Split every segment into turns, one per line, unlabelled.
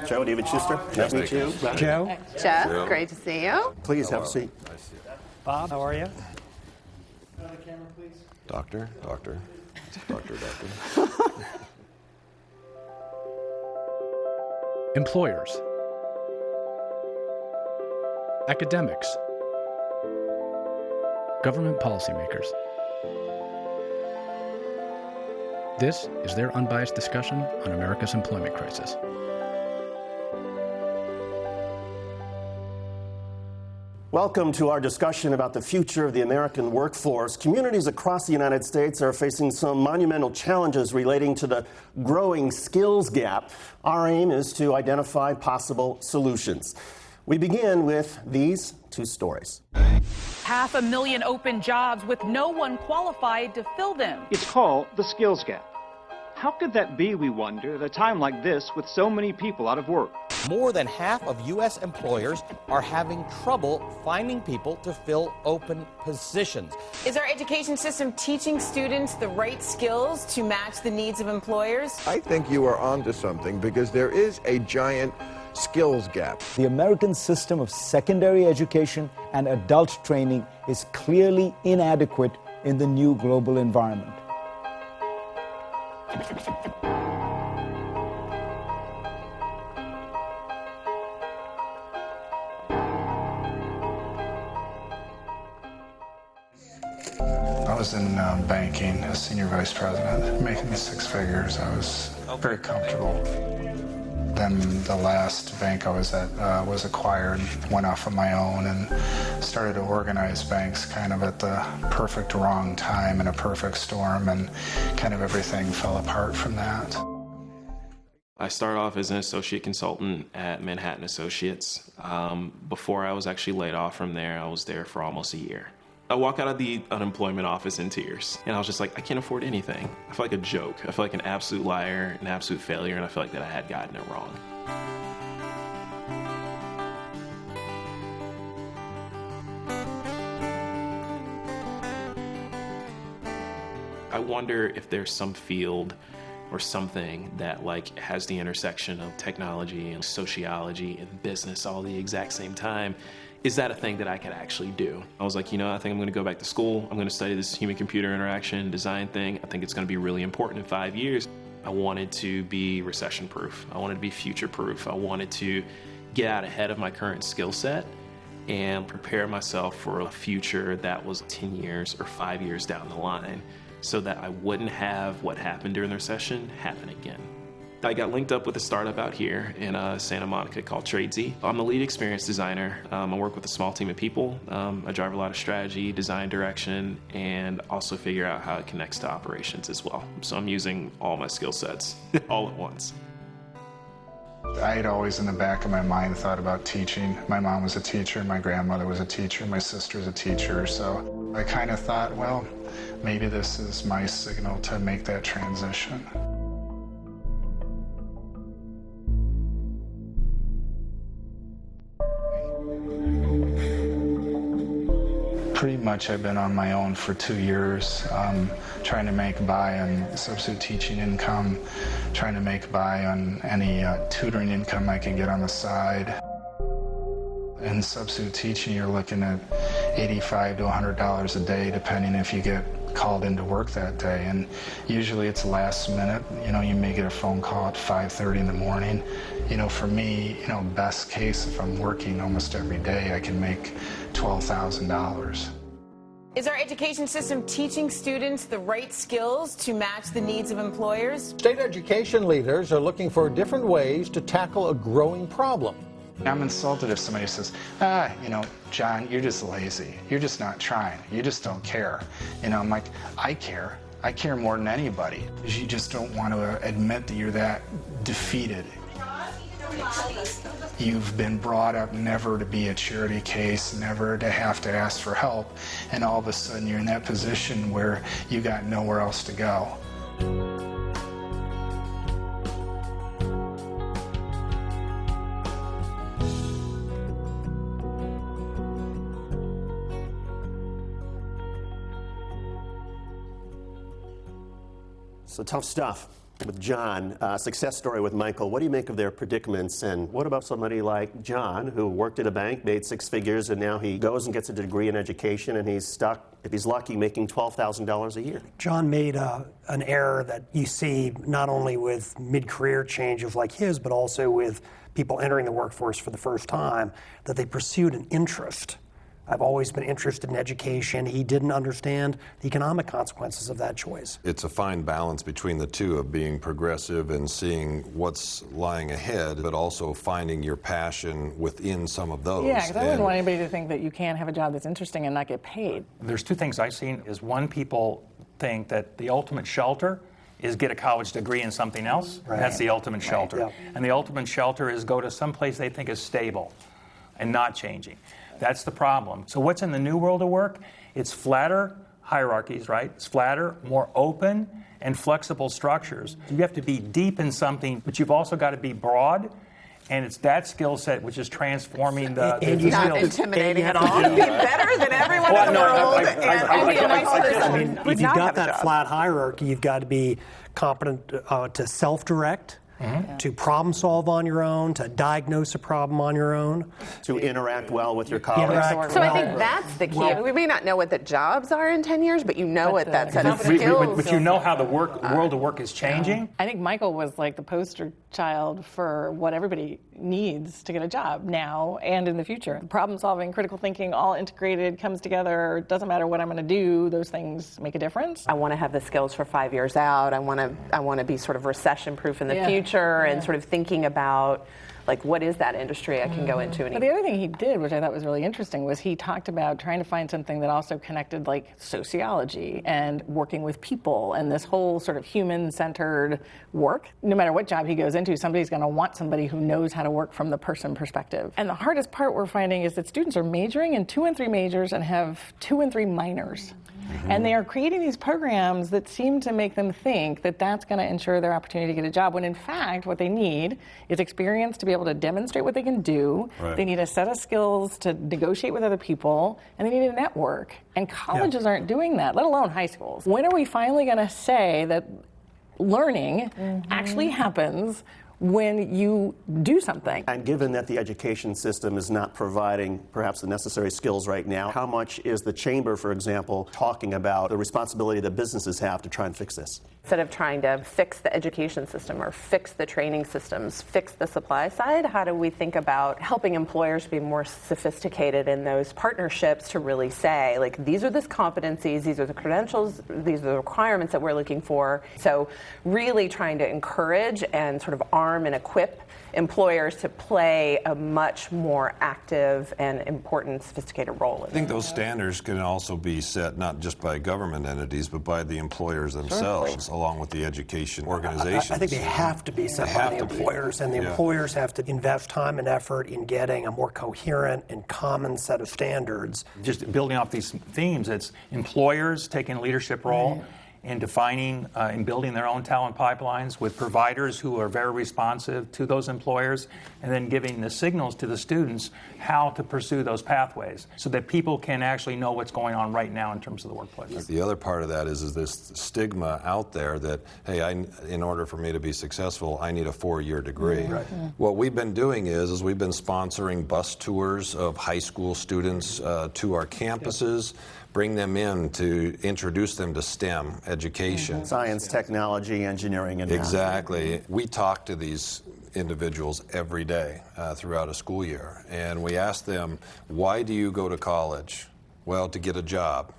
Joe, David Schuster. Nice to meet you.
Joe.
Jeff, great to see you.
Please have a seat.
Bob, how are you?
Another camera, please.
Doctor.
Employers, academics, government policymakers. This is their unbiased discussion on America's employment crisis.
Welcome to our discussion about the future of the American workforce. Communities across the United States are facing some monumental challenges relating to the growing skills gap. Our aim is to identify possible solutions. We begin with these two stories.
500,000 open jobs with no one qualified to fill them.
It's called the skills gap. How could that be, we wonder, at a time like this with so many people out of work?
More than half of U.S. employers are having trouble finding people to fill open positions.
Is our education system teaching students the right skills to match the needs of employers?
I think you are onto something because there is a giant skills gap.
The American system of secondary education and adult training is clearly inadequate in the new global environment.
I was in banking as senior vice president, making 6 figures. I was very comfortable. Then the last bank I was at was acquired, went off on my own, and started to organize banks kind of at the perfect wrong time in a perfect storm, and kind of everything fell apart from that.
I started off as an associate consultant at Manhattan Associates. Before I was actually laid off from there, I was there for almost a year. I walk out of the unemployment office in tears, and I was just like, I can't afford anything. I feel like a joke. I feel like an absolute liar, an absolute failure, and I feel like that I had gotten it wrong. I wonder if there's some field or something that has the intersection of technology and sociology and business all the exact same time. Is that a thing that I could actually do? I was like, I think I'm going to go back to school. I'm going to study this human-computer interaction design thing. I think it's going to be really important in 5 years. I wanted to be recession-proof. I wanted to be future-proof. I wanted to get out ahead of my current skill set and prepare myself for a future that was 10 years or 5 years down the line so that I wouldn't have what happened during the recession happen again. I got linked up with a startup out here in Santa Monica called Tradesy. I'm the lead experience designer. I work with a small team of people. I drive a lot of strategy, design direction, and also figure out how it connects to operations as well. So I'm using all my skill sets all at once.
I had always in the back of my mind thought about teaching. My mom was a teacher, my grandmother was a teacher, my sister's a teacher, so I kind of thought, well, maybe this is my signal to make that transition. Pretty much I've been on my own for 2 years, trying to make by on substitute teaching income, trying to make by on any tutoring income I can get on the side. In substitute teaching, you're looking at $85 to $100 a day, depending if you get called into work that day. And usually it's last minute. You may get a phone call at 5:30 in the morning. For me, best case, if I'm working almost every day, I can make $12,000.
Is our education system teaching students the right skills to match the needs of employers?
State education leaders are looking for different ways to tackle a growing problem.
I'm insulted if somebody says, John, you're just lazy. You're just not trying. You just don't care. I'm like, I care. I care more than anybody. You just don't want to admit that you're that defeated. You've been brought up never to be a charity case, never to have to ask for help, and all of a sudden you're in that position where you got nowhere else to go.
So tough stuff. with John, success story with Michael. What do you make of their predicaments? And what about somebody like John, who worked at a bank, made six figures, and now he goes and gets a degree in education, and he's stuck, if he's lucky, making $12,000 a year?
John made an error that you see not only with mid-career change of like his, but also with people entering the workforce for the first time, that they pursued an interest. I've always been interested in education. He didn't understand the economic consequences of that choice.
It's a fine balance between the two of being progressive and seeing what's lying ahead, but also finding your passion within some of those.
Yeah, because I wouldn't want anybody to think that you can't have a job that's interesting and not get paid.
There's two things I've seen. Is one, people think that the ultimate shelter is get a college degree in something else.
Right.
That's the ultimate shelter.
Yeah.
And the ultimate shelter is go to some place they think is stable and not changing. That's the problem. So what's in the new world of work? It's flatter hierarchies, right? It's flatter, more open, and flexible structures. You have to be deep in something, but you've also got to be broad, and it's that skill set which is transforming the
Not
skills.
intimidating at all. Be better than everyone in the world and be a nice person.
If you've got that flat hierarchy, you've got to be competent to self-direct, to problem solve on your own, to diagnose a problem on your own,
to interact well with your colleagues.
So I think that's the key. We may not know what the jobs are in 10 years, but you know what that set of skills.
But you know how the world of work is changing.
I think Michael was like the poster child for what everybody needs to get a job now and in the future. Problem solving, critical thinking, all integrated, comes together. Doesn't matter what I'm going to do, those things make a difference.
I want to have the skills for 5 years out. I want to be sort of recession proof in the future and sort of thinking about like what is that industry I can go into.
But the other thing he did, which I thought was really interesting, was he talked about trying to find something that also connected like sociology and working with people and this whole sort of human-centered work. No matter what job he goes into, somebody's going to want somebody who knows how to work from the person perspective. And the hardest part we're finding is that students are majoring in 2 and 3 majors and have 2 and 3 minors. And they are creating these programs that seem to make them think that that's going to ensure their opportunity to get a job, when in fact what they need is experience to be able to demonstrate what they can do.
Right.
They need a set of skills to negotiate with other people, and they need a network. And colleges aren't doing that, let alone high schools. When are we finally going to say that learning actually happens when you do something?
And given that the education system is not providing perhaps the necessary skills right now, how much is the chamber, for example, talking about the responsibility that businesses have to try and fix this?
Instead of trying to fix the education system or fix the training systems, fix the supply side, how do we think about helping employers be more sophisticated in those partnerships to really say, like, these are the competencies, these are the credentials, these are the requirements that we're looking for. So really trying to encourage and sort of arm and equip employers to play a much more active and important, sophisticated role.
I think those standards can also be set not just by government entities, but by the employers themselves, along with the education organizations.
I think they have to be set by the employers, and the employers have to invest time and effort in getting a more coherent and common set of standards.
Just building off these themes, it's employers taking a leadership role in defining and building their own talent pipelines with providers who are very responsive to those employers, and then giving the signals to the students how to pursue those pathways so that people can actually know what's going on right now in terms of the workplace.
The other part of that is this stigma out there that, hey, in order for me to be successful, I need a 4-year degree. What we've been doing is we've been sponsoring bus tours of high school students to our campuses, bring them in to introduce them to STEM education.
Science, technology, engineering, and math.
Exactly. We talk to these individuals every day throughout a school year, and we ask them, why do you go to college? Well, to get a job.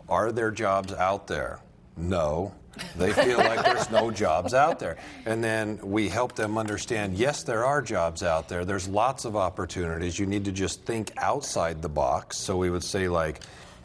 Are there jobs out there? No. They feel like there's no jobs out there. And then we help them understand, yes, there are jobs out there. There's lots of opportunities. You need to just think outside the box. So we would say, like,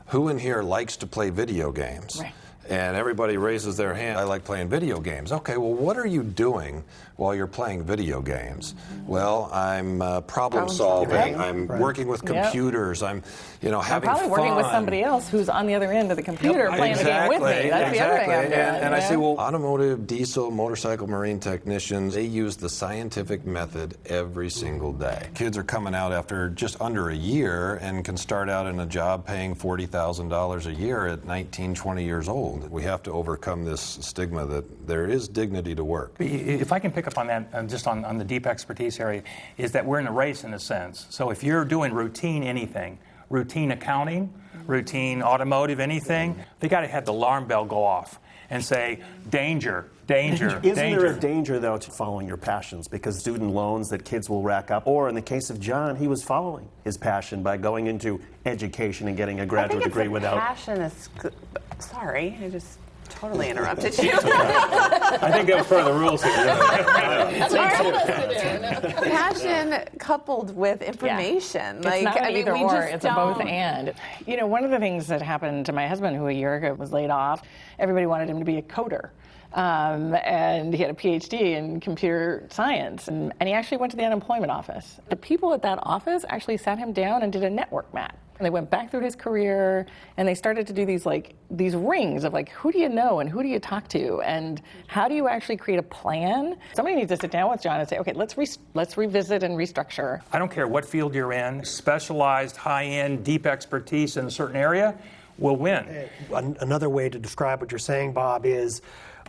who in here likes to play video games?
Right.
And everybody raises their hand. I like playing video games. Okay, well, what are you doing while you're playing video games? Well, I'm problem solving. I'm working with computers. I'm, having fun.
I'm probably working with somebody else who's on the other end of the computer playing the game with me. That's the other thing I'm doing.
And I say, well, automotive, diesel, motorcycle, marine technicians, they use the scientific method every single day. Kids are coming out after just under a year and can start out in a job paying $40,000 a year at 19, 20 years old. told. We have to overcome this stigma that there is dignity to work.
If I can pick up on that, just on the deep expertise area, is that we're in a race in a sense. So if you're doing routine anything, routine accounting, routine automotive anything, they got to have the alarm bell go off and say, danger, danger,
Isn't
danger.
there a danger, though, to following your passions? Because student loans that kids will rack up, or in the case of John, he was following his passion by going into education and getting a graduate degree without...
Passion is... Sorry, I just totally interrupted you.
I think that was part of the rules here.
Passion coupled with information.
It's not an either
we
or,
just
it's a both and. You know, one of the things that happened to my husband, who a year ago was laid off, everybody wanted him to be a coder. And he had a PhD in computer science, and he actually went to the unemployment office. The people at that office actually sat him down and did a network map. And they went back through his career, and they started to do these rings of who do you know and who do you talk to, and how do you actually create a plan? Somebody needs to sit down with John and say, okay, let's revisit and restructure.
I don't care what field you're in, specialized, high-end, deep expertise in a certain area will win.
Another way to describe what you're saying, Bob, is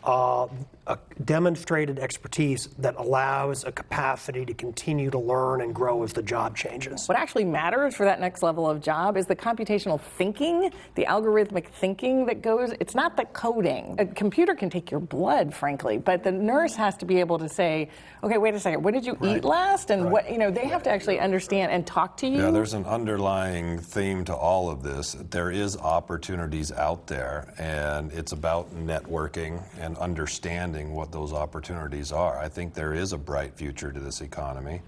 a demonstrated expertise that allows a capacity to continue to learn and grow as the job changes.
What actually matters for that next level of job is the computational thinking, the algorithmic thinking that goes. It's not the coding. A computer can take your blood, frankly, but the nurse has to be able to say, okay, wait a second, what did you eat last? And what, they have to actually understand and talk to you.
Yeah, there's an underlying theme to all of this. There is opportunities out there, and it's about networking and understanding what those opportunities are. I think there is a bright future to this economy.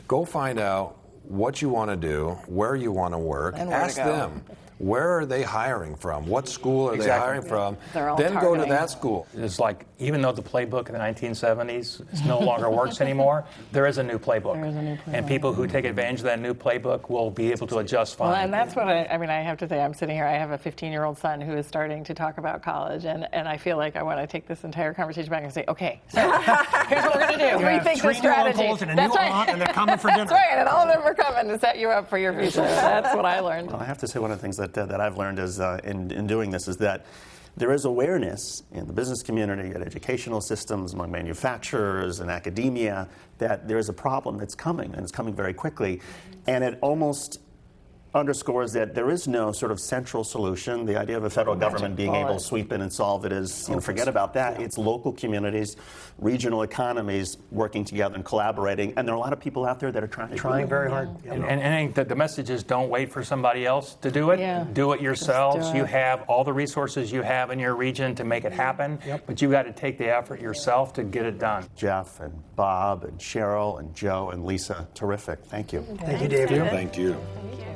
Go find out what you want to do, where you want to work,
and where
ask
to go.
them. Where are they hiring from? What school are they hiring from?
They're all
then
targeting.
go to that school.
It's like, even though the playbook in the 1970s no longer works anymore, there is a new playbook.
There is a new playbook.
And people who take advantage of that new playbook will be able to adjust fine.
Well, and that's what I have to say. I'm sitting here. I have a 15-year-old son who is starting to talk about college, and I feel like I want to take this entire conversation back and say, okay, so here's what we're going to do. Rethink the strategy.
And a new aunt, and they're coming for dinner.
That's right, and all of them are coming to set you up for your future. That's what I learned.
Well, I have to say one of the things that I've learned is in doing this is that there is awareness in the business community, at educational systems, among manufacturers and academia, that there is a problem that's coming, and it's coming very quickly. And it almost underscores that there is no sort of central solution. The idea of a federal government being able to sweep in and solve it is, forget about that. It's local communities, regional economies working together and collaborating. And there are a lot of people out there that are trying
very hard.
And the message is, don't wait for somebody else to do it.
Yeah.
Do it yourselves.
do it.
You have all the resources you have in your region to make it happen, but you got to take the effort yourself to get it done.
Jeff and Bob and Cheryl and Joe and Lisa, terrific. Thank you.
Thank you, David.
Thank you.
Thank you.